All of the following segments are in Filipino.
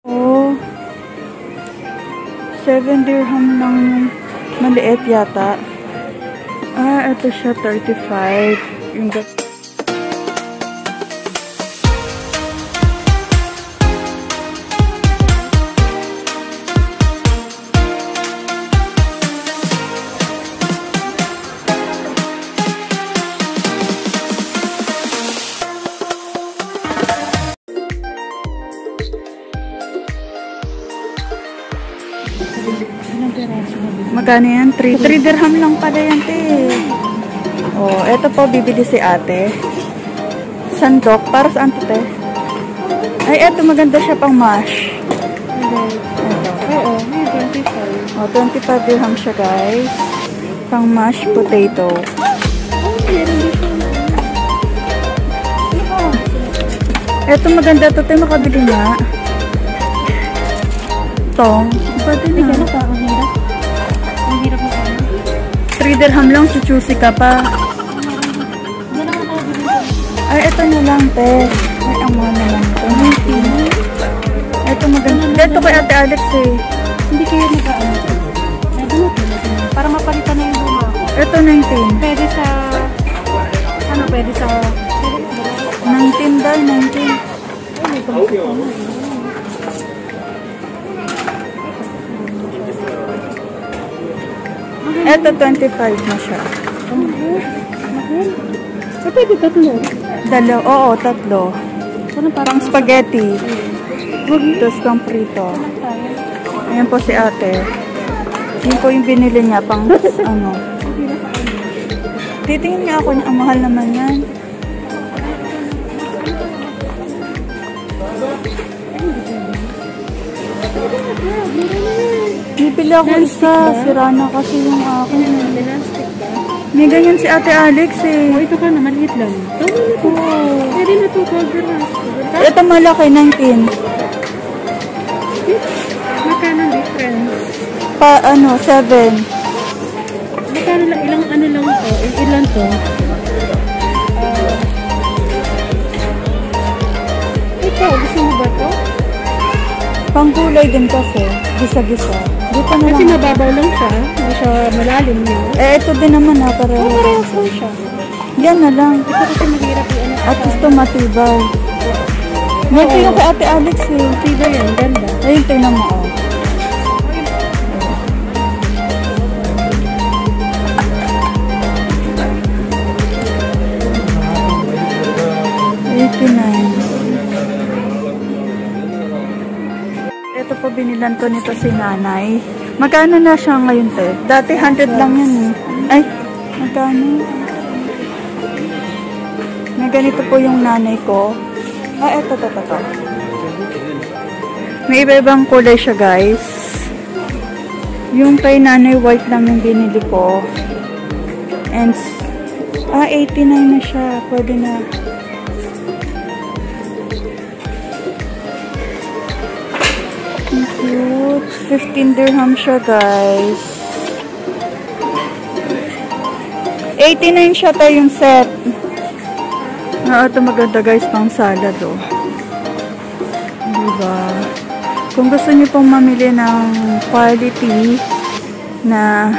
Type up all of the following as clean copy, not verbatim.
Oh, 7 dirham lang maliit yata. Ah, ito siya 35. Yung magkano yan? 3 dirham lang pala yan, te. Oh, eto po, bibili si ate. Sandok. Para saan to, te? Ay, eto, maganda siya pang mash. Oo, 25. Oh, 25 dirham siya, guys. Pang mashed potato. Eto, maganda to, te. Makabili nga. Tong. Pwede na. Ang hirap mo kaya. 3 dirham lang, chuchusi ka pa. Ay, ito na lang, te. Ay, ang mga naman ito. Ito maganda. Ito kay Ate Alex eh. Hindi kayo nag-ano. Para mapalitan na yung luma. Ito 19. Pwede sa... Ano, pwede sa... 19 daw, 19. Ay, may Ito 25 na siya. Ay, pwede tatlo. Oo, tatlo. Parang spaghetti. Tapos pang prito. Ayan po si ate. Yun po yung binili niya pang ano. Titingin niya ako niya. Ang mahal naman yan. Bibili ako isa. Sira na kasi yung akin. May ganyan si Ate Alex eh. Oh, ito ka na. Maliit lang. Pwede na ito. Ito malaki, 19. Magkano difference? Ano, 7. Magkano lang, ilang ano lang to? Ilan to? Ito, gusto mo ba to? Panggulay din kasi. Gisa-gisa. Dito na Kasi lang. mababaw lang siya. Hindi siya malalim yun. Ito din naman ha. Pareho. Parehas lang siya. Yan na lang. Ito kasi mahirap yung ano. At gusto matibay. Ito yung kay Ate Alex eh. Tibay yan, ganda. Ayun, tingnan mo oh. Ito po binilan ko nito si nanay. Magkano na siya ngayon te? Dati 100 lang yan eh. Ay, magkano? May ganito po yung nanay ko. Ah, eto. May iba-ibang kulay siya guys. Yung kay nanay white lang yung binili ko. And 89 na siya. Pwede na. Cute. 15 dirham siya guys. 89 siya tayo yung set. Ito maganda guys pang salad oh. Diba? Kung gusto niyo pong mamili ng quality na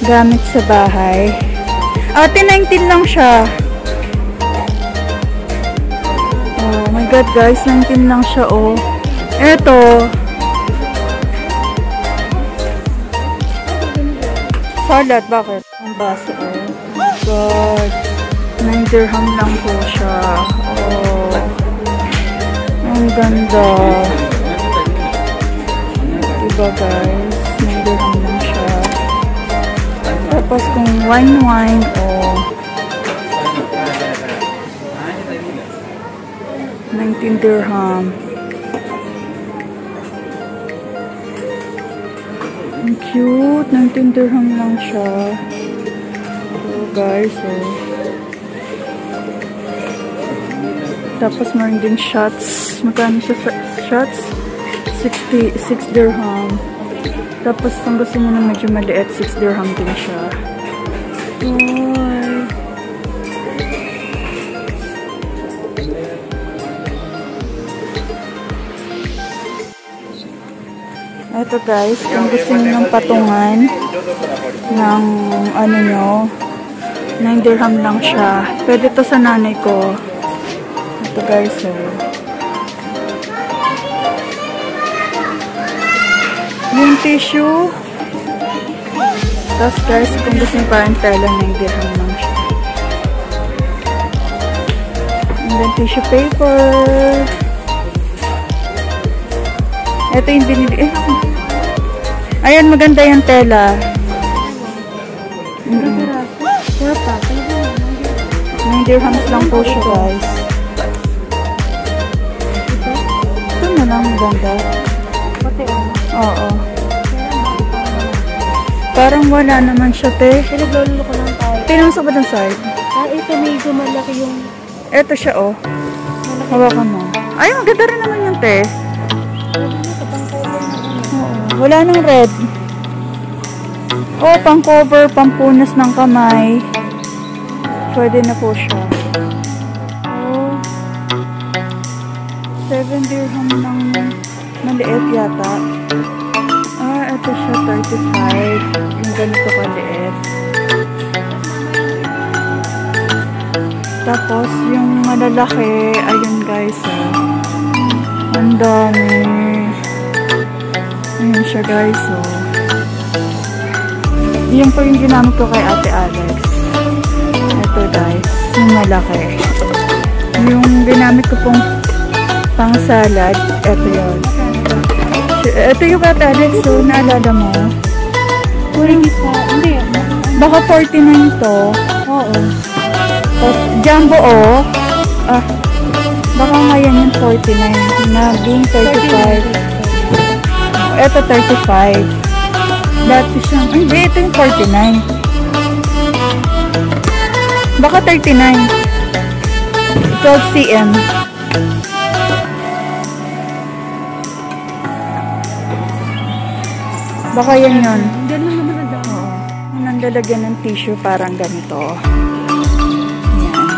gamit sa bahay. Ate 19 lang siya. Oh my god guys, 19 lang siya oh. Eto. Salad, bakit? Ang baso oh. God. 9 dirham lang po siya. Oh. Ang ganda. Diba guys? 9 dirham lang siya. Tapos kung wine, oh. 19 dirham. Ang cute. 19 dirham lang siya. Oh guys, oh. Tapos meron din shots. Magkano siya sa shots? 6 dirham. Tapos kung gusto mo na medyo maliit, 6 dirham din siya. Uy. Ito guys, kung gusto niyo ng patungan ng ano nyo, 9 dirham lang siya. Pwede to sa nanay ko. Ito guys, so. Yung tissue. Tapos guys, kung gusto niyo parang tela, 9 dirham lang siya. And then tissue paper. Ito yung binili. Ayan, maganda yung tela. 9 dirhams lang po siya, guys. Ito na lang, maganda. Oo. Parang wala naman siya, te. Pinaglolo ko lang tayo. Tinang sa ba dun side? Ito medyo malaki yung... Ito siya, oh. Hawakan mo. Ay, maganda rin naman yung te. Wala nang red. Oh, pang cover, pampunas ng kamay. Pwede na po siya. Oh. 7 dirham lang. Maliit yata. Ah, ito siya, 35. Yung ganito kaliit. Tapos, yung malalaki, ayun guys, oh. Ang dami. Ayan siya guys, so. Yan po yung ginamit ko kay Ate Alex. Ito guys, yung malaki. Yung ginamit ko pong pang salad, ito yun. Ito yung Ate Alex, so naalala mo? Hindi. Baka 49 to. Oo. Tapos, jumbo oh. Ah, baka ngayon yung 49. Naging 35. Ito 35. Dati siyang, hindi, ito yung 49. Baka 39. 12 cm. Baka yan yun. Ganun naman na daw. Nang lalagyan ng tissue parang ganito. Ayan.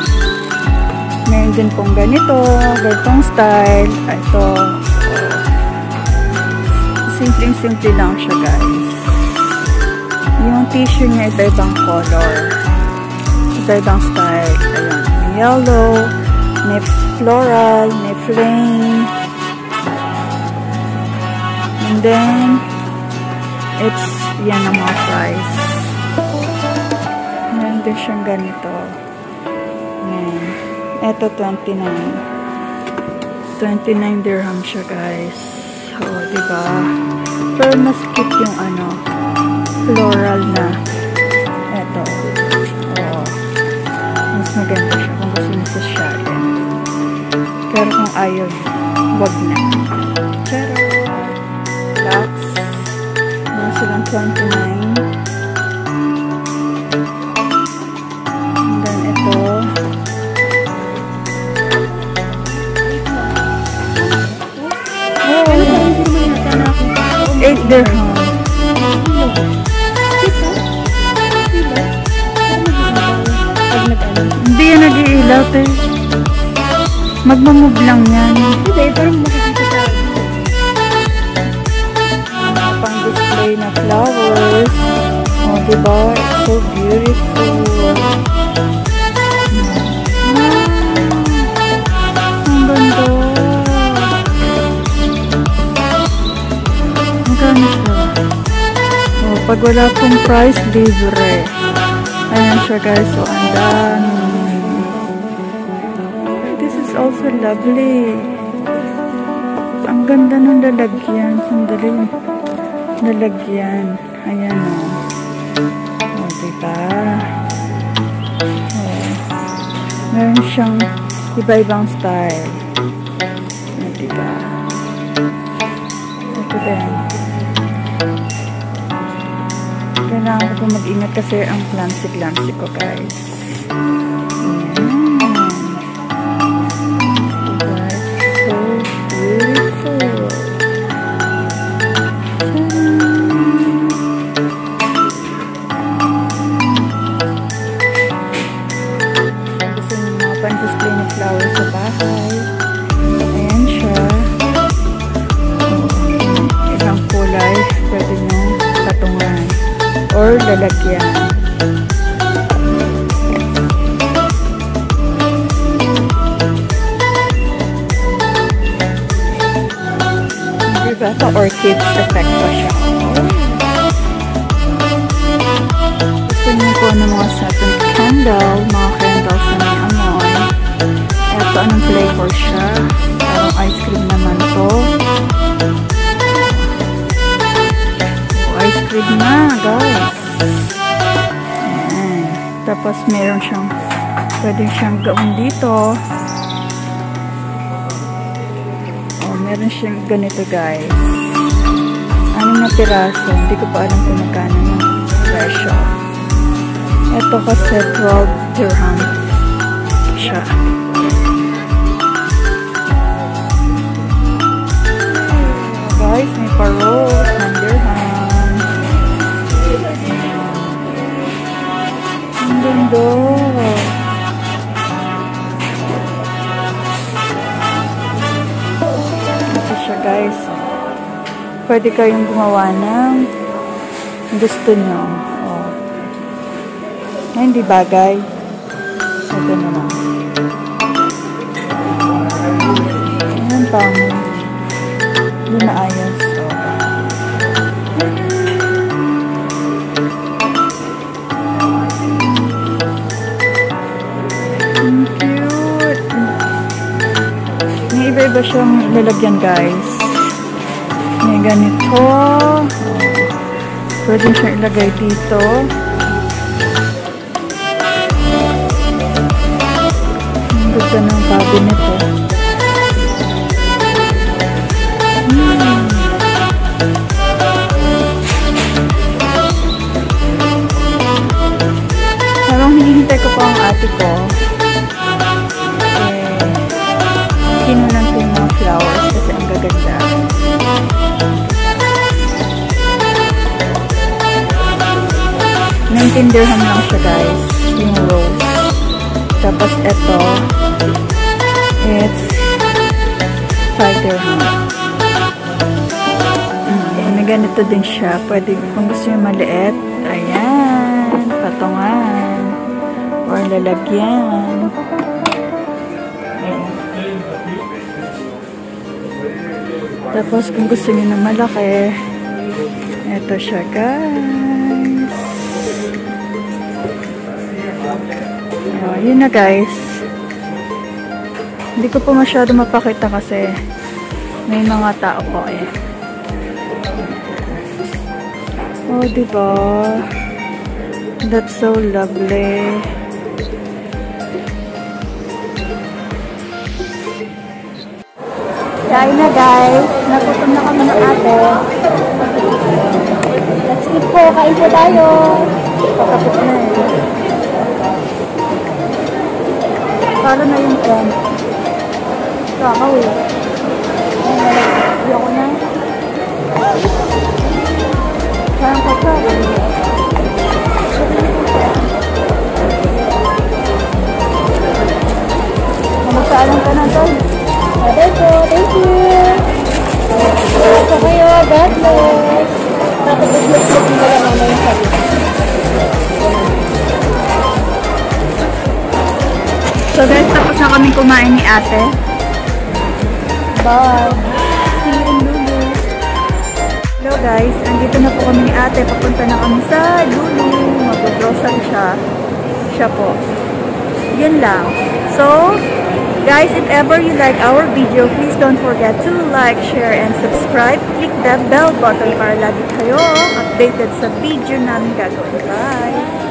Meron din pong ganito, ganitong style. Ito. Simpleng-simple lang siya guys. Yung tissue niya iba-ibang color. Iba-ibang style. Ayan. May yellow, may floral, may flame. And then, it's yan ang mga price. Meron din siyang ganito. Ayan. Ito 29. 29 dirham siya guys. Oo, diba? Pero mas cute yung ano, floral na. Eto. Oo. Mas maganda siya kung gusto nyo sa shaden. Pero kung ayaw, wag na. Pero, relax. Meron silang 29. And then ito. 8 dirham. Hindi yan nag-iilaw, te. Magmamove lang yan. Hindi, parang makikita sa... Pang-display na flowers. Oh, diba? It's so beautiful. Ang ganda. Magkano siya? Oh, pag wala pong price, libre. Ayan siya guys. So, ang dami. This is also lovely. Ang ganda ng lalagyan. Sandali yung lalagyan. Ayan o. O, diba? O. Meron siyang iba-ibang style. O, diba? Ito din. Kailangan ko mag-ingat kasi ang glamsy ko guys. Display ng flowers sa bahay. Ayan siya. Ibang kulay. pwede nyo patungan or lalagyan. Diba? Ito orchids effect pa siya. Gusto nyo po ng mga satin candle, mga candles na may amoy. Ito, anong flavor siya? Parang ice cream naman to. Ice cream na, guys. Ayan. Tapos meron siyang, pwede siyang gawin dito. Meron siyang ganito, guys. 6 na piraso. Hindi ko pa alam kung magkano ng presyo. Ito kasi 12 dirham siya. Guys, may pa-rose ng dirham. Ang ganda. Guys, pwede kayong gumawa ng gusto nyo. Oh. Ay, hindi bagay. Ito na lang. Ayan pa. Hindi na ayos. Cute. May iba-iba siyang lalagyan, guys. May ganito. Pwede siya ilagay dito. Ang ganda ng cabinet eh. Parang hinihintay ko pa ang ate ko. Kinunan ko yung mga flowers kasi ang gaganda. 19 dirham lang siya, guys, yung rose. Tapos ito, it's 5 dirham. May ganito din siya. Pwede, kung gusto nyo maliit, ayan, patungan, or lalagyan. Ayan. Tapos kung gusto nyo na malaki, ito siya, guys. Yun na, guys. Hindi ko po masyado mapakita kasi may mga tao po eh. Oh, diba? That's so lovely. Kain na, guys. Nagutom na kami ng ate. Let's eat po. Kain po tayo. Patapos na eh. Para na yung end. Kakaw eh. Ayoko na. Parang kakao. Magpaalam ka na, Tol. Bye po. Thank you. Ito kayo. God bless. Tapos look-look mo lang naman yung sabi. So guys, tapos na kaming kumain ni ate. Bye. See you in Lulu. Hello guys, andito na po kami ni ate. Papunta na kami sa Lulu. Mag-grocery siya po. Yun lang. So, guys, if ever you like our video, please don't forget to like, share, and subscribe. Click the bell button para lagi kayo updated sa video namin gagawin. Bye!